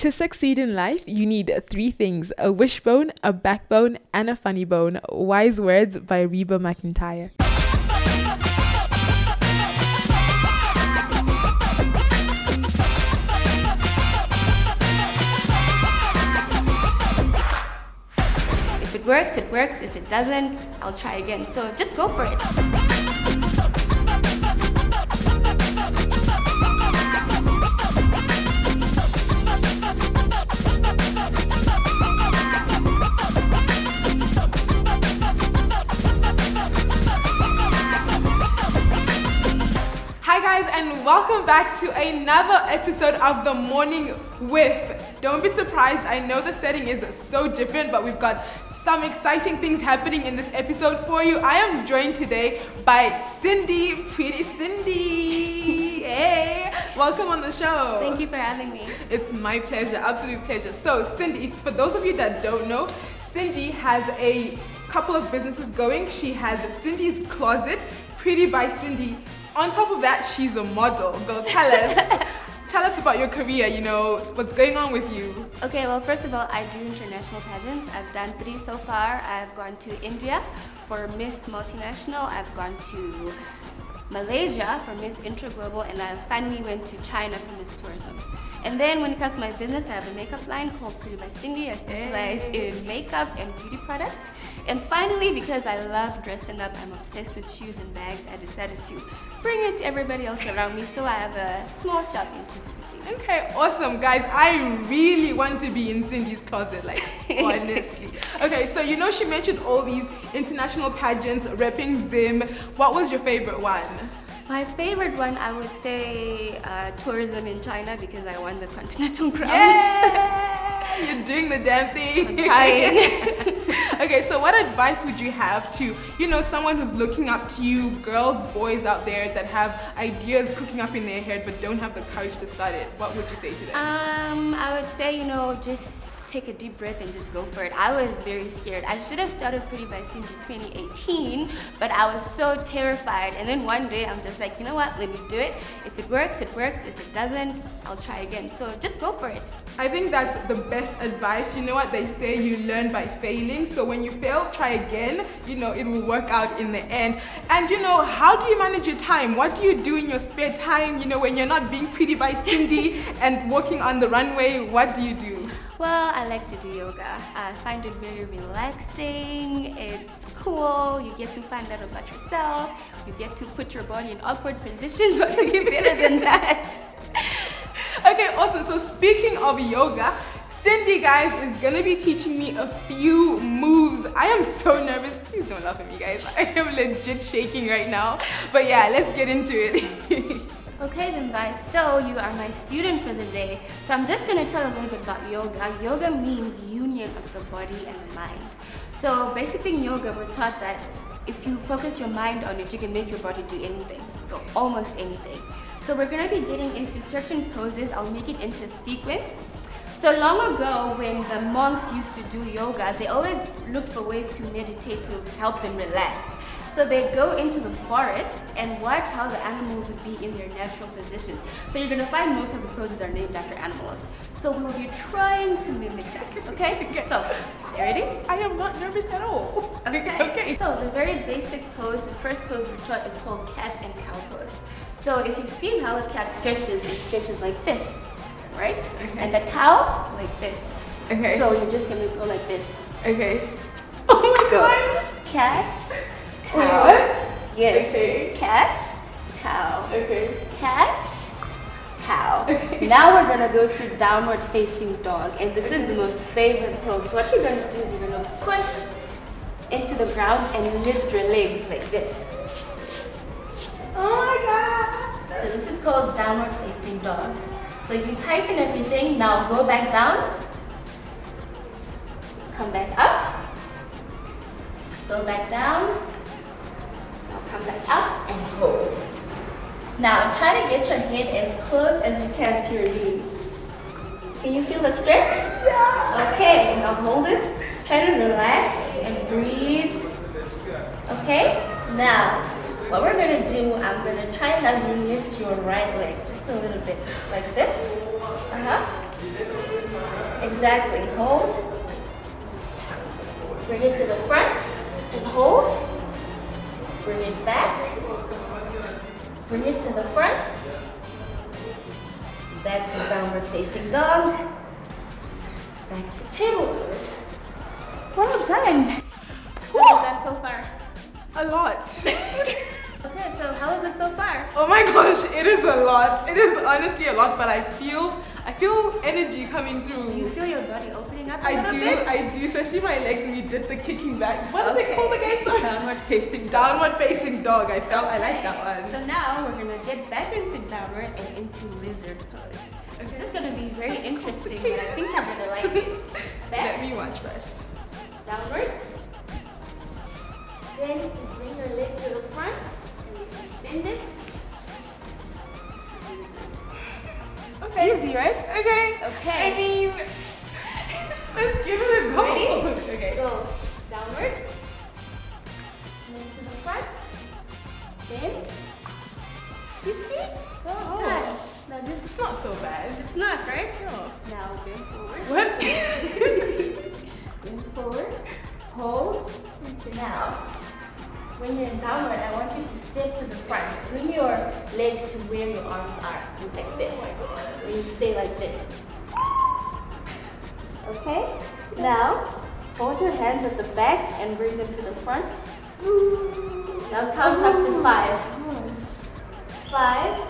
To succeed in life, you need three things: a wishbone, a backbone, and a funny bone. Wise words by Reba McEntire. If it works, it works. If it doesn't, I'll try again. So just go for it. Hi guys, and welcome back to another episode of the Morning Whiff. Don't be surprised, I know the setting is so different, but we've got some exciting things happening in this episode for you. I am joined today by Cindy, Pretty Sindy. Hey, welcome on the show. Thank you for having me. It's my pleasure, absolute pleasure. So Cindy, for those of you that don't know, Cindy has a couple of businesses going. She has Cindy's Closet, Pretty by Sindy. On top of that, she's a model. Girl, tell us about your career, what's going on with you. Okay, well, first of all, I do international pageants. I've done 3 so far. I've gone to India for Miss Multinational. I've gone to Malaysia for Miss Intra-Global, and I finally went to China for Miss Tourism. And then when it comes to my business, I have a makeup line called Pretty by Sindy. I specialize in makeup and beauty products. And finally, because I love dressing up, I'm obsessed with shoes and bags, I decided to bring it to everybody else around me. So I have a small shop in Chisipiti. Okay, awesome, guys. I really want to be in Cindy's closet, honestly. Okay, so she mentioned all these international pageants, repping Zim. What was your favorite one? My favorite one, I would say tourism in China, because I won the continental crown. Yeah, you're doing the damn thing. I'm trying. Okay, so what advice would you have to, someone who's looking up to you, girls, boys out there that have ideas cooking up in their head but don't have the courage to start it? What would you say to them? I would say, just take a deep breath and just go for it. I was very scared. I should have started Pretty by Sindy 2018, but I was so terrified. And then one day I'm just like, you know what, let me do it. If it works, it works. If it doesn't, I'll try again. So just go for it. I think that's the best advice. You know what they say, you learn by failing. So when you fail, try again. It will work out in the end. And how do you manage your time? What do you do in your spare time? When you're not being Pretty by Sindy and walking on the runway, what do you do? Well, I like to do yoga. I find it very relaxing. It's cool. You get to find out about yourself. You get to put your body in awkward positions. What could be better than that? Okay, awesome. So speaking of yoga, Cindy, guys, is gonna be teaching me a few moves. I am so nervous. Please don't laugh at me, guys. I am legit shaking right now. But yeah, let's get into it. Okay, Vimbai, so you are my student for the day. So I'm just going to tell a little bit about yoga. Yoga means union of the body and the mind. So basically in yoga, we're taught that if you focus your mind on it, you can make your body do anything, or almost anything. So we're going to be getting into certain poses. I'll make it into a sequence. So long ago, when the monks used to do yoga, they always looked for ways to meditate to help them relax. So they go into the forest and watch how the animals would be in their natural positions. So you're gonna find most of the poses are named after animals. So we will be trying to mimic that, okay? So, you ready? I am not nervous at all. Okay. So the very basic pose, the first pose we're taught is called cat and cow pose. So if you've seen how a cat stretches, it stretches like this, right? Okay. And the cow, like this. Okay. So you're just gonna go like this. Okay. Oh my god. Cat. Cow. Yes. Okay. Cat, cow. Okay. Cat, cow. Okay. Now we're gonna go to downward facing dog, and this is the most favorite pose. So what you're gonna do is you're gonna push into the ground and lift your legs like this. Oh my god. So this is called downward facing dog. So you tighten everything. Now go back down. Come back up. Go back down. Come back up and hold. Now try to get your head as close as you can to your knees. Can you feel the stretch? Yeah. Okay, now hold it. Try to relax and breathe. Okay? Now, what we're gonna do, I'm gonna try to have you lift your right leg just a little bit, like this. Exactly. Hold. Bring it to the front and hold. Bring it back. Bring it to the front. Back to downward facing dog. Back to table pose. Well done. How is that so far? A lot. Okay, so how is it so far? Oh my gosh, it is a lot. It is honestly a lot, but I feel energy coming through. Do you feel your body opening up a I little do, bit? I do, especially my legs when you did the kicking back. What is it called again? Sorry. Downward facing dog. Downward facing dog. I like that one. So now we're gonna get back into downward and into lizard pose. Okay. This is gonna be very interesting, but I think you're gonna like it. Let Back, me watch first. downward. Then you bring your leg to the front and you can bend it. This is lizard. Okay. Easy, right? Okay. Okay. I mean, let's give it a go. Ready? Okay. Go downward. Then to the front. Bend. You see? Well done. Now just It's not so bad. it's not, right? No. Now bend forward. What? Bend forward. Hold. Now, when you're in downward, I want you to step to the front. Bring your legs to where your arms are, like this. And you stay like this. Okay? Now, hold your hands at the back and bring them to the front. Now count up to 5. 5,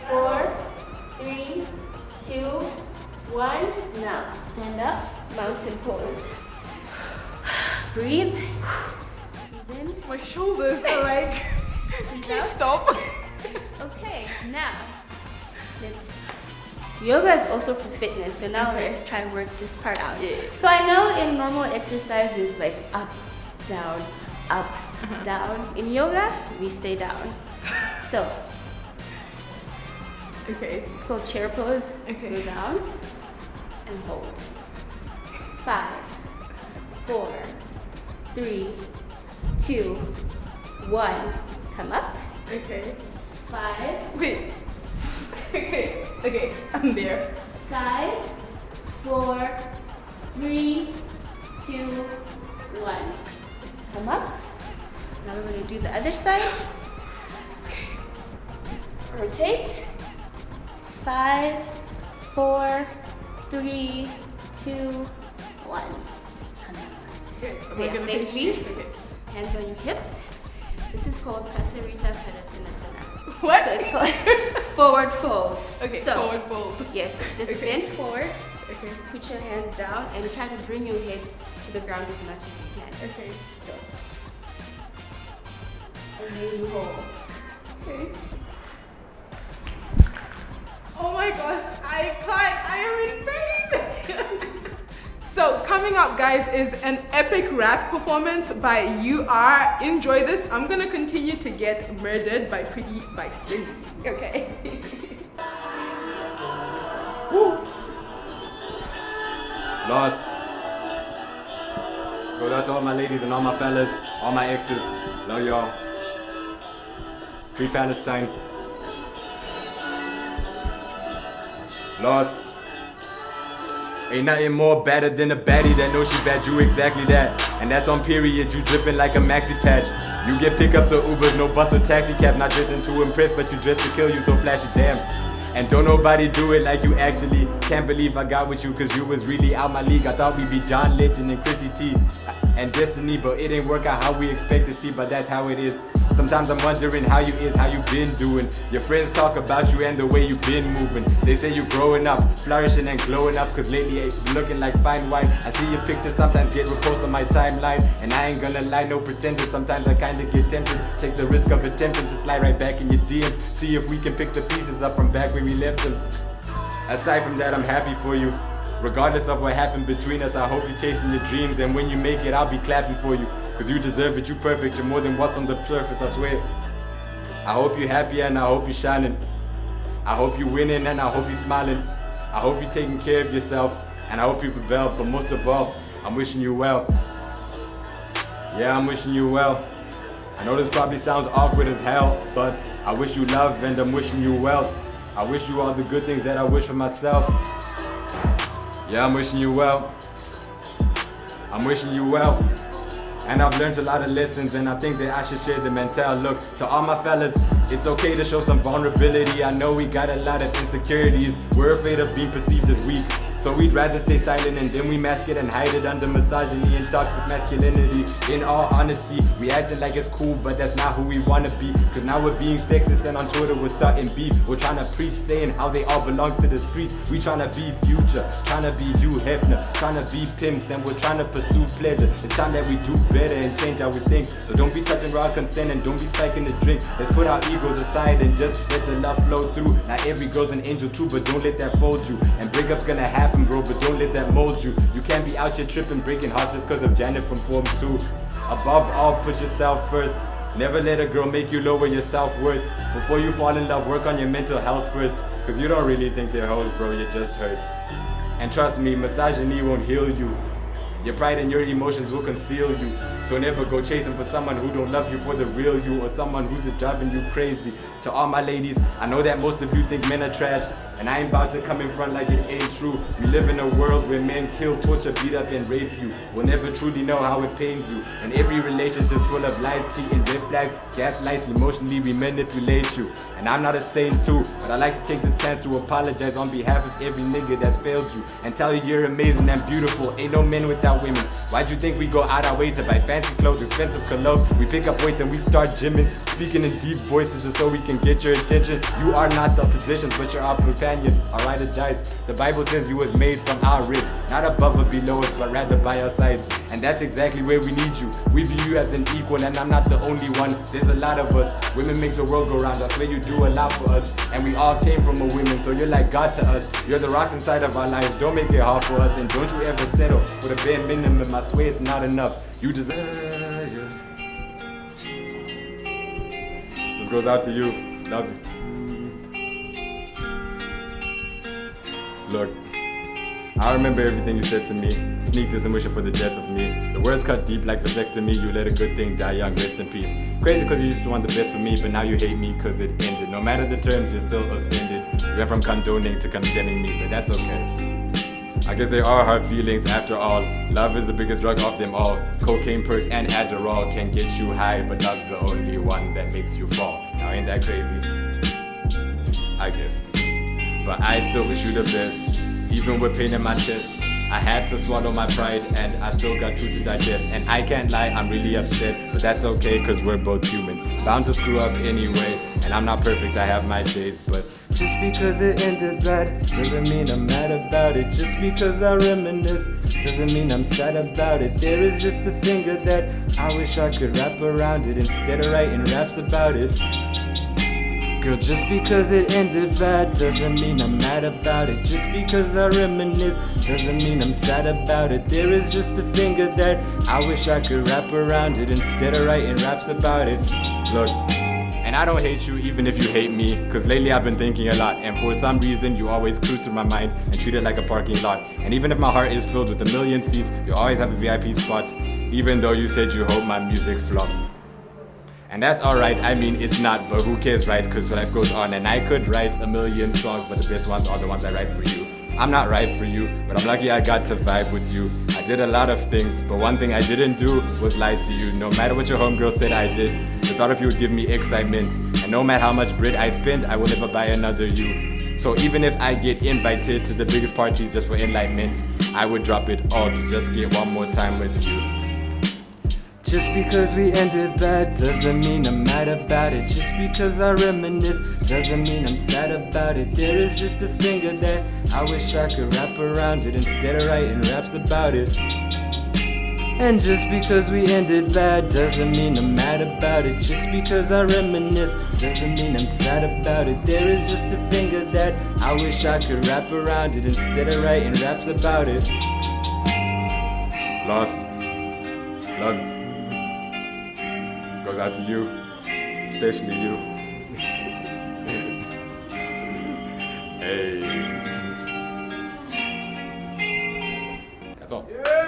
4, 3, 2, 1. Now, stand up, mountain pose. Breathe. Breathe in. My shoulders are like, Breathe please out. stop. Okay, now let's. Yoga is also for fitness, so now Okay. let's try and work this part out. Yeah. So I know in normal exercise it's like up, down, up, down. In yoga, we stay down. So Okay. it's called chair pose. Okay. Go down and hold. 5, 4, 3, 2, 1. Come up. Okay. 5, Wait. Okay. Okay. I'm there. 5, 4, 3, 2, 1. Come up. Now we're going to do the other side. Rotate. 5, 4, 3, 2, 1. Come up. Okay. Okay, We're gonna next finish. week. Okay. Hands on your hips. This is called Prasarita Padasana. What? So it's called forward fold. Okay. So, Forward fold. yes, just Okay. bend forward. Okay. Put your hands down and try to bring your head to the ground as much as you can. Okay. So, and then you hold. Okay. Oh my gosh, I can't. I am in pain. So coming up, guys, is an epic rap performance by YouAre. Enjoy this. I'm gonna continue to get murdered by Pretty Sindy. Okay. Woo! Lost. Goes out to all my ladies and all my fellas, all my exes. Love y'all. Free Palestine. Lost. Ain't nothing more better than a baddie that knows she bad, you exactly that. And that's on period, you dripping like a maxi patch. You get pickups or Ubers, no bus or taxi cab. Not dressing to impress, but you dress to kill, you so flashy, damn. And don't nobody do it like you actually. Can't believe I got with you, cause you was really out my league. I thought we'd be John Legend and Chrissy T and Destiny, but it ain't work out how we expect to see, but that's how it is. Sometimes I'm wondering how you is, how you been doing. Your friends talk about you and the way you been moving. They say you growing up, flourishing and glowing up, cause lately you looking like fine wine. I see your pictures sometimes get reposted on my timeline, and I ain't gonna lie, no pretending. Sometimes I kinda get tempted, take the risk of attempting to slide right back in your DMs. See if we can pick the pieces up from back where we left them. Aside from that, I'm happy for you. Regardless of what happened between us, I hope you're chasing your dreams, and when you make it, I'll be clapping for you. Cause you deserve it, you perfect, you're more than what's on the surface, I swear. I hope you're happy and I hope you're shining. I hope you're winning and I hope you're smiling. I hope you're taking care of yourself and I hope you prevail, but most of all, I'm wishing you well. Yeah, I'm wishing you well. I know this probably sounds awkward as hell, but I wish you love and I'm wishing you well. I wish you all the good things that I wish for myself. Yeah, I'm wishing you well. I'm wishing you well. And I've learned a lot of lessons, and I think that I should share them and tell. Look, to all my fellas, it's okay to show some vulnerability. I know we got a lot of insecurities. We're afraid of being perceived as weak. So we'd rather stay silent and then we mask it and hide it under misogyny and toxic masculinity. In all honesty, we acting like it's cool, but that's not who we wanna be. Cause now we're being sexist and on Twitter we're starting beef. We're trying to preach saying how they all belong to the streets. We trying to be Future, trying to be Hugh Hefner, trying to be pimps, and we're trying to pursue pleasure. It's time that we do better and change how we think. So don't be touching raw consent and don't be spiking the drink. Let's put our egos aside and just let the love flow through. Not every girl's an angel too, but don't let that fold you. And breakup's gonna happen, bro, but don't let that mold you. You can't be out here tripping, breaking hearts just cause of Janet from Form 2. Above all, put yourself first. Never let a girl make you lower your self-worth. Before you fall in love, work on your mental health first. Cause you don't really think they're hoes, bro, you're just hurt. And trust me, misogyny won't heal you. Your pride and your emotions will conceal you. So never go chasing for someone who don't love you for the real you, or someone who's just driving you crazy. To all my ladies, I know that most of you think men are trash, and I ain't about to come in front like it ain't true. We live in a world where men kill, torture, beat up, and rape you. We'll never truly know how it pains you. And every relationship's full of lies, cheating, red flags, gaslights, emotionally we manipulate you. And I'm not a saint too, but I like to take this chance to apologize on behalf of every nigga that's failed you. And tell you you're amazing and beautiful, ain't no men without women. Why'd you think we go out our way to buy fancy clothes, expensive cologne? We pick up weights and we start gymming, speaking in deep voices just so we can get your attention. You are not the positions, but you're our companions, our ride or dies. The Bible says you was made from our ribs, not above or below us, but rather by our sides. And that's exactly where we need you. We view you as an equal, and I'm not the only one. There's a lot of us. Women make the world go round. I swear you do a lot for us. And we all came from a woman, so you're like God to us. You're the rocks inside of our lives. Don't make it hard for us, and don't you ever settle for the bare minimum. I swear it's not enough. You deserve. This goes out to you. Love you. Look, I remember everything you said to me. Sneak this and wishing for the death of me. The words cut deep like vasectomy. You let a good thing die young, rest in peace. Crazy cause you used to want the best for me, but now you hate me cause it ended. No matter the terms, you're still offended. You went from condoning to condemning me, but that's okay. I guess there are hard feelings after all. Love is the biggest drug of them all. Cocaine, perks, and Adderall can get you high, but love's the only one that makes you fall. Now ain't that crazy? I guess. But I still wish you the best, even with pain in my chest. I had to swallow my pride, and I still got truth to digest. And I can't lie, I'm really upset, but that's okay, cause we're both humans, bound to screw up anyway. And I'm not perfect, I have my days, but just because it ended bad doesn't mean I'm mad about it. Just because I reminisce doesn't mean I'm sad about it. There is just a finger that I wish I could wrap around it instead of writing raps about it. Girl, just because it ended bad doesn't mean I'm mad about it. Just because I reminisce doesn't mean I'm sad about it. There is just a finger that I wish I could wrap around it instead of writing raps about it. Look, and I don't hate you even if you hate me, cause lately I've been thinking a lot, and for some reason you always cruise through my mind and treat it like a parking lot. And even if my heart is filled with a million seats, you always have a VIP spots, even though you said you hope my music flops. And that's alright, I mean it's not, but who cares, right? Cause life goes on, and I could write a million songs, but the best ones are the ones I write for you. I'm not right for you, but I'm lucky I got to vibe with you. I did a lot of things, but one thing I didn't do was lie to you. No matter what your homegirl said I did, the thought of you would give me excitement. And no matter how much bread I spend, I will never buy another you. So even if I get invited to the biggest parties just for enlightenment, I would drop it all to just get one more time with you. Just because we ended bad doesn't mean I'm mad about it. Just because I reminisce doesn't mean I'm sad about it. There is just a finger that I wish I could wrap around it instead of writing raps about it. And just because we ended bad doesn't mean I'm mad about it. Just because I reminisce doesn't mean I'm sad about it. There is just a finger that I wish I could wrap around it instead of writing raps about it. Lost. Love. Goes out to you, especially you. Hey. That's all. Yeah.